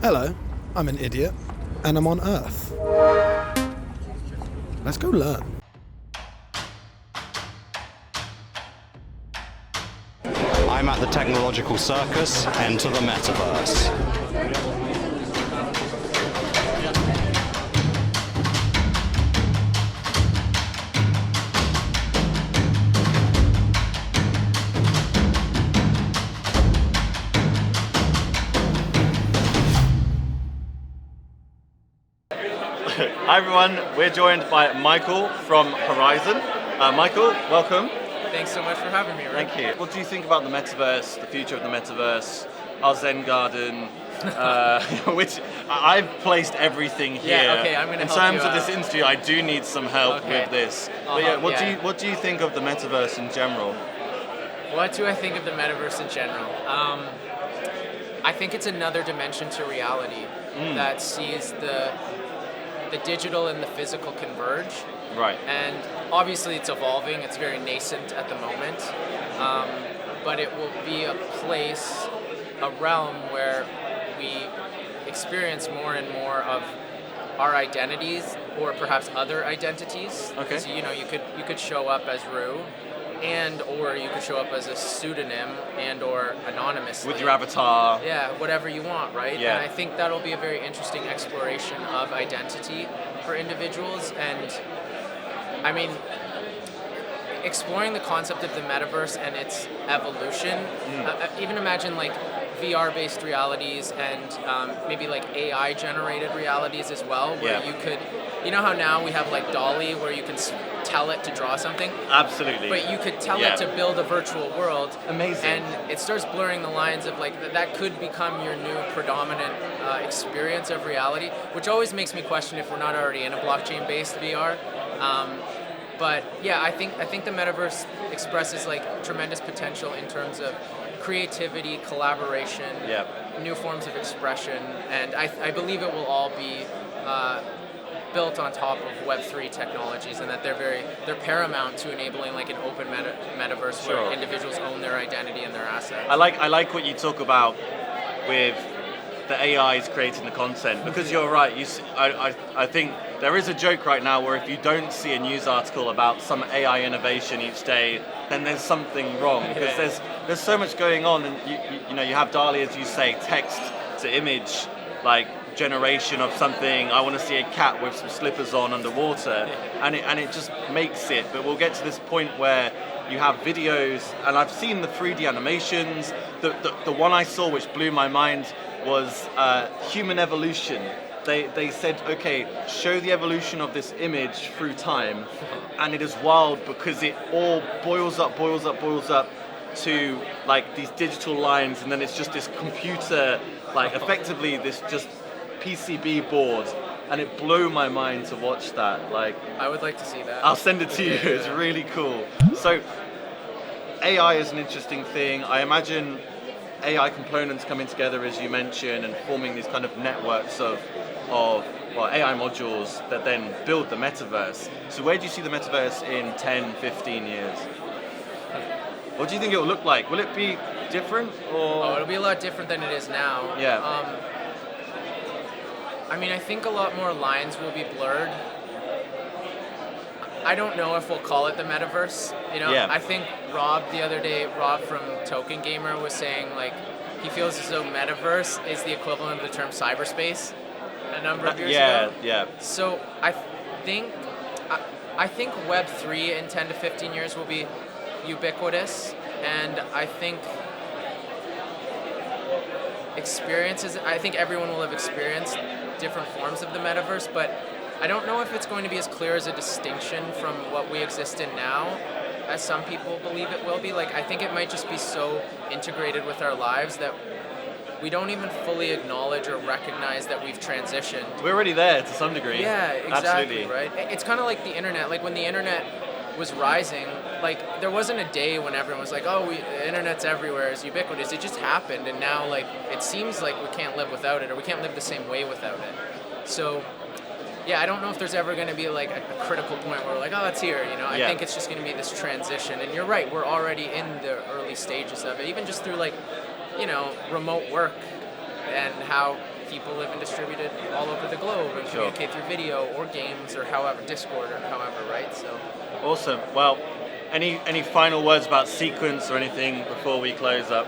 Hello, I'm an idiot, and I'm on Earth. Let's go learn. I'm at the technological circus. Enter the Metaverse. Hi everyone, we're joined by Micheal from Horizon. Micheal, welcome. Thanks so much for having me, Roux. Thank you. What do you think about the Metaverse, the future of the Metaverse, our Zen garden, which I've placed everything here. Yeah, okay, I'm going to help In you terms of this out. interview, I do need some help with this. But yeah, what do you think of the Metaverse in general? What do I think of the Metaverse in general? I think it's another dimension to reality that sees the digital and the physical converge. Right. And obviously it's evolving, it's very nascent at the moment, but it will be a place, a realm where we experience more and more of our identities or perhaps other identities. Okay. Because you could show up as Roux, and or you could show up as a pseudonym and or anonymously. With your avatar. Yeah, whatever you want, right? Yeah. And I think that'll be a very interesting exploration of identity for individuals. And I mean, exploring the concept of the metaverse and its evolution, even imagine like VR-based realities and maybe like AI-generated realities as well, where you could, you know how now we have like DALL-E where you can tell it to draw something? Absolutely. But you could tell it to build a virtual world. Amazing. And it starts blurring the lines of like, that could become your new predominant experience of reality, which always makes me question if we're not already in a blockchain-based VR. But yeah, I think the metaverse expresses like tremendous potential in terms of creativity, collaboration, new forms of expression, and I believe it will all be built on top of Web3 technologies, and that they're paramount to enabling like an open metaverse where individuals own their identity and their assets. I like what you talk about with the AIs creating the content, because you're right. I think there is a joke right now where if you don't see a news article about some AI innovation each day, then there's something wrong, because there's so much going on, and you have DALL-E, as you say, text to image, like generation of something. I want to see a cat with some slippers on underwater, and it just makes it. But we'll get to this point where you have videos, and I've seen the 3D animations. The one I saw which blew my mind was human evolution. They said, okay, show the evolution of this image through time, and it is wild because it all boils up to like these digital lines, and then it's just this computer, like effectively this just PCB board, and it blew my mind to watch that. Like, I would like to see that. I'll send it to you. It's really cool. So AI is an interesting thing. I imagine AI components coming together, as you mentioned, and forming these kind of networks of AI modules that then build the metaverse. So where do you see the metaverse in 10, 15 years? What do you think it will look like? Will it be different, or? It'll be a lot different than it is now. Yeah. I mean, I think a lot more lines will be blurred. I don't know if we'll call it the metaverse. I think Rob from Token Gamer was saying like he feels as though metaverse is the equivalent of the term cyberspace a number of years ago. Yeah. So I think Web3 in 10 to 15 years will be ubiquitous, and I think everyone will have experienced different forms of the metaverse, but I don't know if it's going to be as clear as a distinction from what we exist in now as some people believe it will be. Like, I think it might just be so integrated with our lives that we don't even fully acknowledge or recognize that we've transitioned. We're already there to some degree. Yeah, exactly. Absolutely. Right? It's kind of like the internet. Like when the internet was rising, like there wasn't a day when everyone was like, the internet's everywhere, it's ubiquitous. It just happened, and now like it seems like we can't live without it, or we can't live the same way without it. So yeah, I don't know if there's ever going to be like a critical point where we're like, it's here, I think it's just going to be this transition. And you're right, we're already in the early stages of it, even just through like, remote work and how people live and distributed all over the globe and communicate through video or games or however, Discord or however, right? So awesome. Well, any final words about Sequence or anything before we close up?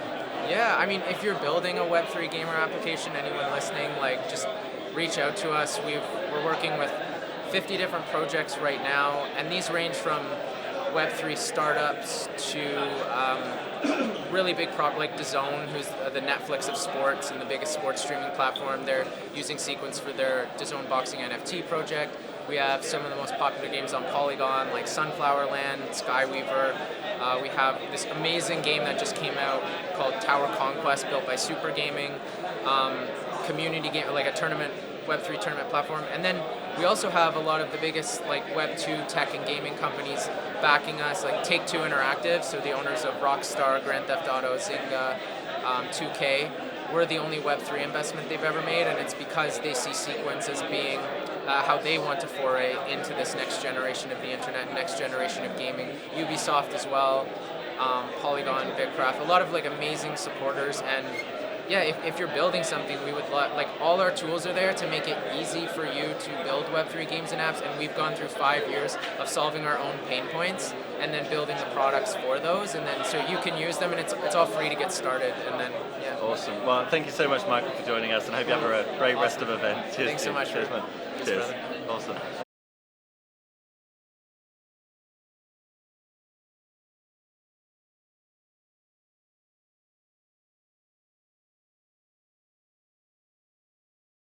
yeah, I mean, if you're building a Web3 gamer application, anyone listening, like, just reach out to us. We're working with 50 different projects right now, and these range from Web3 startups to really big like DAZN, who's the Netflix of sports and the biggest sports streaming platform. They're using Sequence for their DAZN Boxing NFT project. We have some of the most popular games on Polygon, like Sunflower Land, Skyweaver. We have this amazing game that just came out called Tower Conquest, built by Super Gaming. Community game, like a tournament, Web3 tournament platform. And then we also have a lot of the biggest like Web2 tech and gaming companies backing us, like Take-Two Interactive, so the owners of Rockstar, Grand Theft Auto, Zynga, 2K. We're the only Web3 investment they've ever made, and it's because they see Sequence as being how they want to foray into this next generation of the internet, next generation of gaming. Ubisoft as well, Polygon, Bitcraft, a lot of like amazing supporters. And yeah, if you're building something, we would like all our tools are there to make it easy for you to build Web3 games and apps, and we've gone through 5 years of solving our own pain points and then building the products for those, and then so you can use them, and it's all free to get started, and then yeah. Awesome. Well, thank you so much, Michael, for joining us, and I hope you have a great rest of the event. Cheers. Thanks so much. Cheers, man. Cheers. Brother. Awesome.